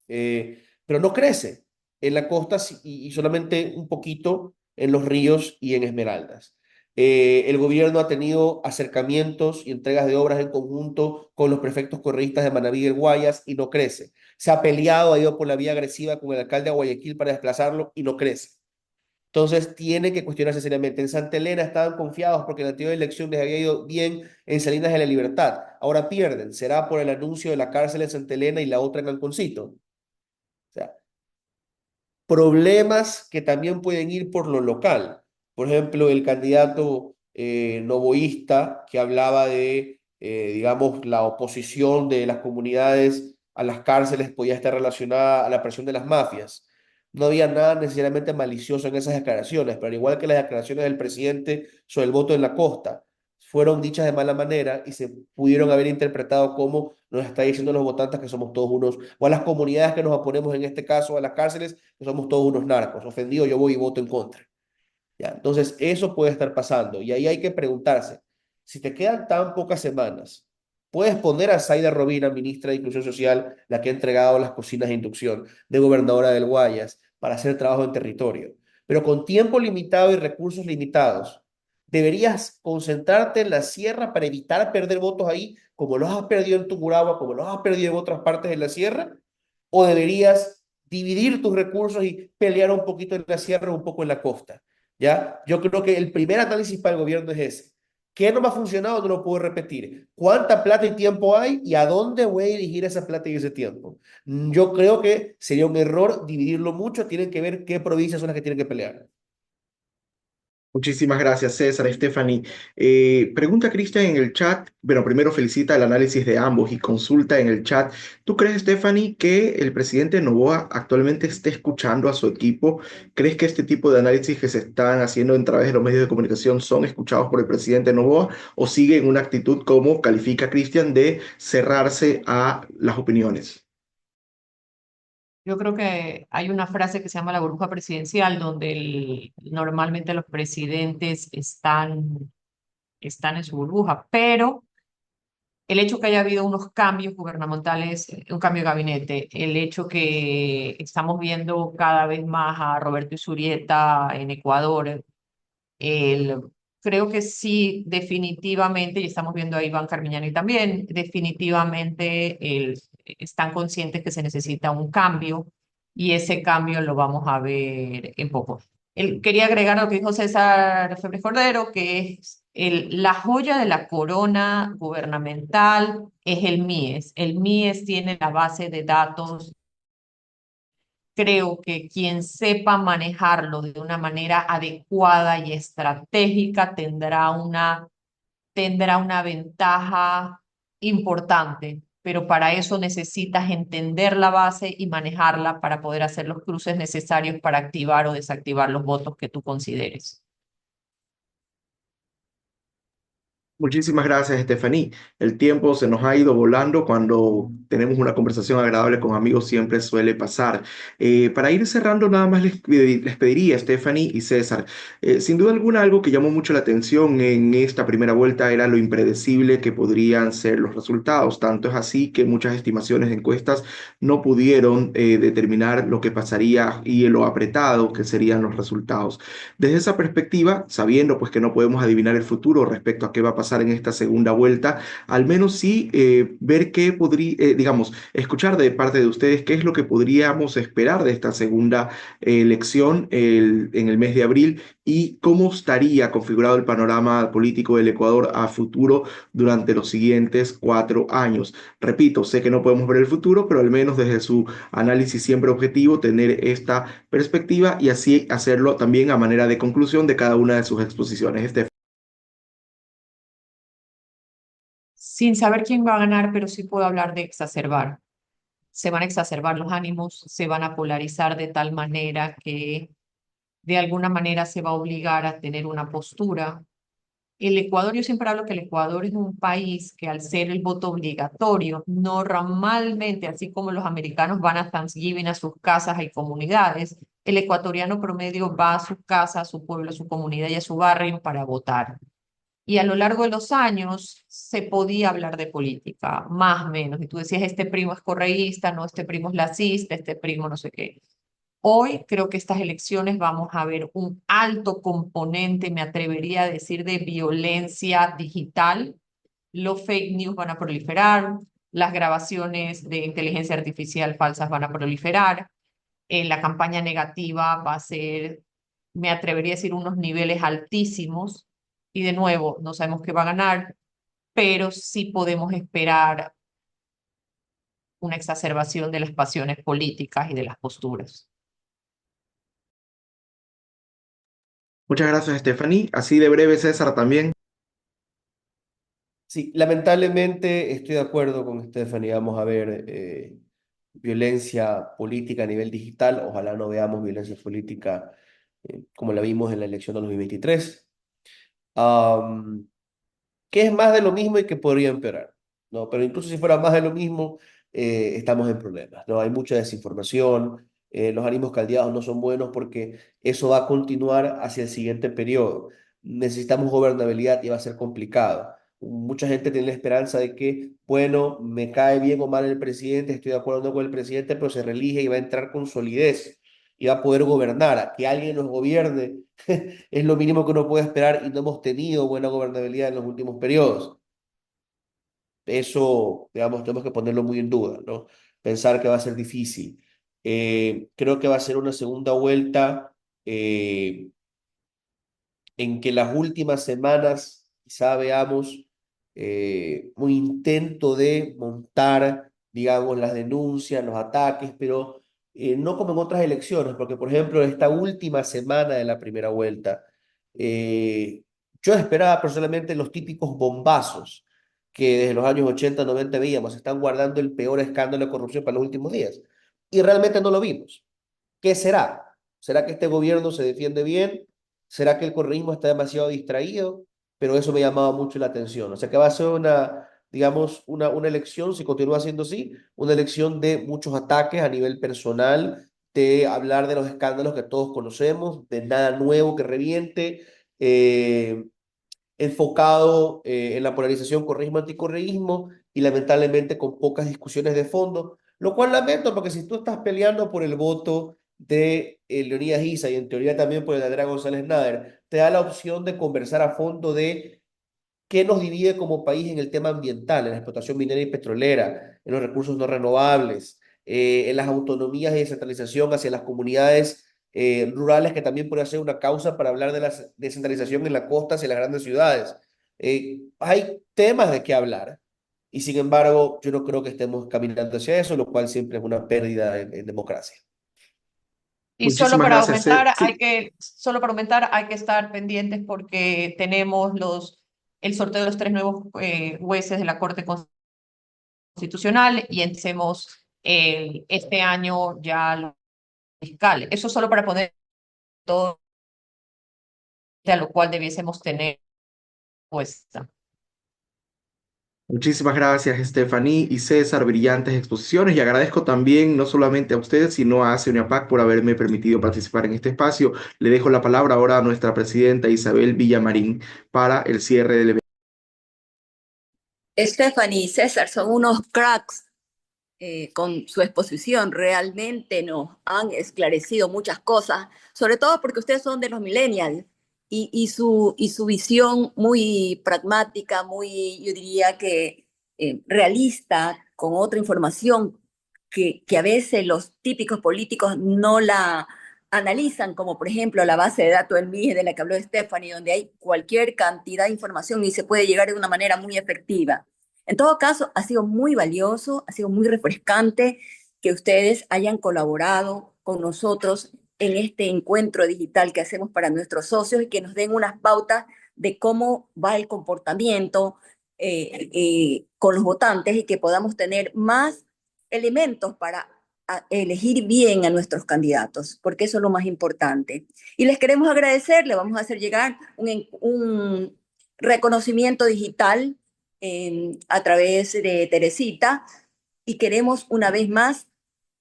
S4: Pero no crece en la costa y solamente un poquito en los ríos y en Esmeraldas. El gobierno ha tenido acercamientos y entregas de obras en conjunto con los prefectos correístas de Manabí y el Guayas y no crece. Se ha peleado, ha ido por la vía agresiva con el alcalde de Guayaquil para desplazarlo y no crece. Entonces tiene que cuestionarse seriamente. En Santa Elena estaban confiados porque la anterior elección les había ido bien en Salinas de la Libertad. Ahora pierden. ¿Será por el anuncio de la cárcel en Santa Elena y la otra en Alconcito? O sea, problemas que también pueden ir por lo local. Por ejemplo, el candidato novoísta que hablaba de, digamos, la oposición de las comunidades a las cárceles podía estar relacionada a la presión de las mafias. No había nada necesariamente malicioso en esas declaraciones, pero al igual que las declaraciones del presidente sobre el voto en la costa, fueron dichas de mala manera y se pudieron haber interpretado como nos está diciendo los votantes que somos todos unos, o a las comunidades que nos oponemos en este caso, a las cárceles, que somos todos unos narcos. Ofendido, yo voy y voto en contra. ¿Ya? Entonces, eso puede estar pasando. Y ahí hay que preguntarse, si te quedan tan pocas semanas, puedes poner a Zaida Robina, ministra de Inclusión Social, la que ha entregado las cocinas de inducción, de gobernadora del Guayas, para hacer trabajo en territorio. Pero con tiempo limitado y recursos limitados, deberías concentrarte en la sierra para evitar perder votos ahí, como los has perdido en Tungurahua, como los has perdido en otras partes de la sierra, o deberías dividir tus recursos y pelear un poquito en la sierra, un poco en la costa, ¿ya? Yo creo que el primer análisis para el gobierno es ese. ¿Qué no me ha funcionado? No lo puedo repetir. ¿Cuánta plata y tiempo hay? ¿Y a dónde voy a dirigir esa plata y ese tiempo? Yo creo que sería un error dividirlo mucho. Tienen que ver qué provincias son las que tienen que pelear.
S2: Muchísimas gracias, César, Stephanie. Pregunta Cristian en el chat. Bueno, primero felicita el análisis de ambos y consulta en el chat. ¿Tú crees, Stephanie, que el presidente Noboa actualmente esté escuchando a su equipo? ¿Crees que este tipo de análisis que se están haciendo a través de los medios de comunicación son escuchados por el presidente Noboa o sigue en una actitud como califica Cristian de cerrarse a las opiniones?
S3: Yo creo que hay una frase que se llama la burbuja presidencial, donde normalmente los presidentes están en su burbuja, pero el hecho que haya habido unos cambios gubernamentales, un cambio de gabinete, el hecho que estamos viendo cada vez más a Roberto Isurieta en Ecuador, el, creo que sí, definitivamente, y estamos viendo a Iván Carmiñani también, definitivamente están conscientes que se necesita un cambio y ese cambio lo vamos a ver en poco. Quería agregar lo que dijo César Febres Cordero, que es la joya de la corona gubernamental es el MIES. El MIES tiene la base de datos. Creo que quien sepa manejarlo de una manera adecuada y estratégica tendrá una ventaja importante, pero para eso necesitas entender la base y manejarla para poder hacer los cruces necesarios para activar o desactivar los votos que tú consideres.
S2: Muchísimas gracias, Stephanie. El tiempo se nos ha ido volando cuando tenemos una conversación agradable con amigos, siempre suele pasar. Para ir cerrando, nada más les pediría, Stephanie y César, sin duda alguna, algo que llamó mucho la atención en esta primera vuelta era lo impredecible que podrían ser los resultados. Tanto es así que muchas estimaciones de encuestas no pudieron determinar lo que pasaría y lo apretado que serían los resultados. Desde esa perspectiva, sabiendo pues que no podemos adivinar el futuro respecto a qué va a pasar en esta segunda vuelta, al menos sí ver qué podría, digamos, escuchar de parte de ustedes qué es lo que podríamos esperar de esta segunda elección en el mes de abril y cómo estaría configurado el panorama político del Ecuador a futuro durante los siguientes 4 años. Repito, sé que no podemos ver el futuro, pero al menos desde su análisis siempre objetivo, tener esta perspectiva y así hacerlo también a manera de conclusión de cada una de sus exposiciones.
S3: Sin saber quién va a ganar, pero sí puedo hablar de exacerbar. Se van a exacerbar los ánimos, se van a polarizar de tal manera que de alguna manera se va a obligar a tener una postura. El Ecuador, yo siempre hablo que el Ecuador es un país que al ser el voto obligatorio, normalmente, así como los americanos van a Thanksgiving a sus casas y comunidades, el ecuatoriano promedio va a su casa, a su pueblo, a su comunidad y a su barrio para votar. Y a lo largo de los años se podía hablar de política, más o menos. Y tú decías, este primo es correísta, no, este primo es lacista, este primo no sé qué. Hoy creo que estas elecciones vamos a ver un alto componente, me atrevería a decir, de violencia digital. Los fake news van a proliferar, las grabaciones de inteligencia artificial falsas van a proliferar, la campaña negativa va a ser, me atrevería a decir, unos niveles altísimos. Y de nuevo, no sabemos qué va a ganar, pero sí podemos esperar una exacerbación de las pasiones políticas y de las posturas.
S2: Muchas gracias, Stephanie. Así de breve, César, también.
S4: Sí, lamentablemente estoy de acuerdo con Stephanie. Vamos a ver violencia política a nivel digital. Ojalá no veamos violencia política como la vimos en la elección de 2023. Am, que es más de lo mismo y que podría empeorar, ¿no? Pero incluso si fuera más de lo mismo, estamos en problemas, ¿no? Hay mucha desinformación, los ánimos caldeados no son buenos porque eso va a continuar hacia el siguiente periodo. Necesitamos gobernabilidad y va a ser complicado. Mucha gente tiene la esperanza de que, bueno, me cae bien o mal el presidente, estoy de acuerdo o no con el presidente, pero se reelige y va a entrar con solidez. y va a poder gobernar. A que alguien nos gobierne es lo mínimo que uno puede esperar y no hemos tenido buena gobernabilidad en los últimos periodos. Eso, digamos, tenemos que ponerlo muy en duda, ¿no? Pensar que va a ser difícil. Creo que va a ser una segunda vuelta en que las últimas semanas quizá veamos un intento de montar, digamos, las denuncias, los ataques, pero no como en otras elecciones, porque, por ejemplo, esta última semana de la primera vuelta, eh, yo esperaba personalmente los típicos bombazos que desde los años 80, 90 veíamos, están guardando el peor escándalo de corrupción para los últimos días. Y realmente no lo vimos. ¿Qué será? ¿Será que este gobierno se defiende bien? ¿Será que el correísmo está demasiado distraído? Pero eso me llamaba mucho la atención. O sea que va a ser una, digamos, una elección, si continúa siendo así, una elección de muchos ataques a nivel personal, de hablar de los escándalos que todos conocemos, de nada nuevo que reviente, enfocado en la polarización correísmo-anticorreísmo y lamentablemente con pocas discusiones de fondo, lo cual lamento porque si tú estás peleando por el voto de Leonidas Issa y en teoría también por el de Adrián González Nader, te da la opción de conversar a fondo de qué nos divide como país en el tema ambiental, en la explotación minera y petrolera, en los recursos no renovables, en las autonomías y descentralización hacia las comunidades rurales, que también puede ser una causa para hablar de la descentralización en la costa hacia las grandes ciudades. Hay temas de qué hablar y sin embargo yo no creo que estemos caminando hacia eso, lo cual siempre es una pérdida en democracia.
S3: Y
S2: Muchísimas gracias. Sí,
S3: solo para aumentar hay que estar pendientes porque tenemos el sorteo de los 3 nuevos jueces de la Corte Constitucional y empecemos este año ya los fiscales. Eso solo para poner todo a lo cual debiésemos tener puesta.
S2: muchísimas gracias, Stephanie y César, brillantes exposiciones, y agradezco también no solamente a ustedes, sino a CENIAPAC por haberme permitido participar en este espacio. Le dejo la palabra ahora a nuestra presidenta Isabel Villamarín para el cierre del evento.
S1: Stephanie y César son unos cracks con su exposición. Realmente nos han esclarecido muchas cosas, sobre todo porque ustedes son de los millennials y su visión muy pragmática, muy, yo diría que realista, con otra información que a veces los típicos políticos no la analizan, como por ejemplo la base de datos del MIE de la que habló Stephanie, donde hay cualquier cantidad de información y se puede llegar de una manera muy efectiva. En todo caso, ha sido muy valioso, ha sido muy refrescante que ustedes hayan colaborado con nosotros en este encuentro digital que hacemos para nuestros socios y que nos den unas pautas de cómo va el comportamiento con los votantes y que podamos tener más elementos para elegir bien a nuestros candidatos, porque eso es lo más importante. Y les queremos agradecer, le vamos a hacer llegar un reconocimiento digital a través de Teresita y queremos una vez más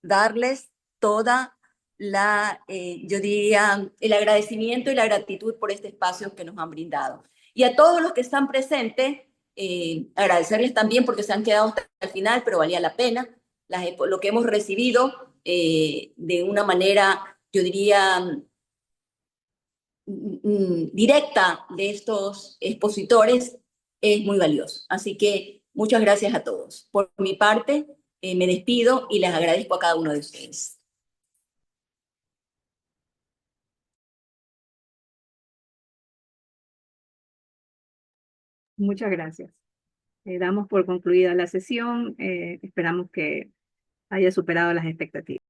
S1: darles toda yo diría, el agradecimiento y la gratitud por este espacio que nos han brindado. Y a todos los que están presentes, agradecerles también porque se han quedado hasta el final, pero valía la pena lo que hemos recibido de una manera, yo diría, directa de estos expositores es muy valioso. Así que muchas gracias a todos. Por mi parte, me despido y les agradezco a cada uno de ustedes.
S5: Muchas gracias. Damos por concluida la sesión. Esperamos que haya superado las expectativas.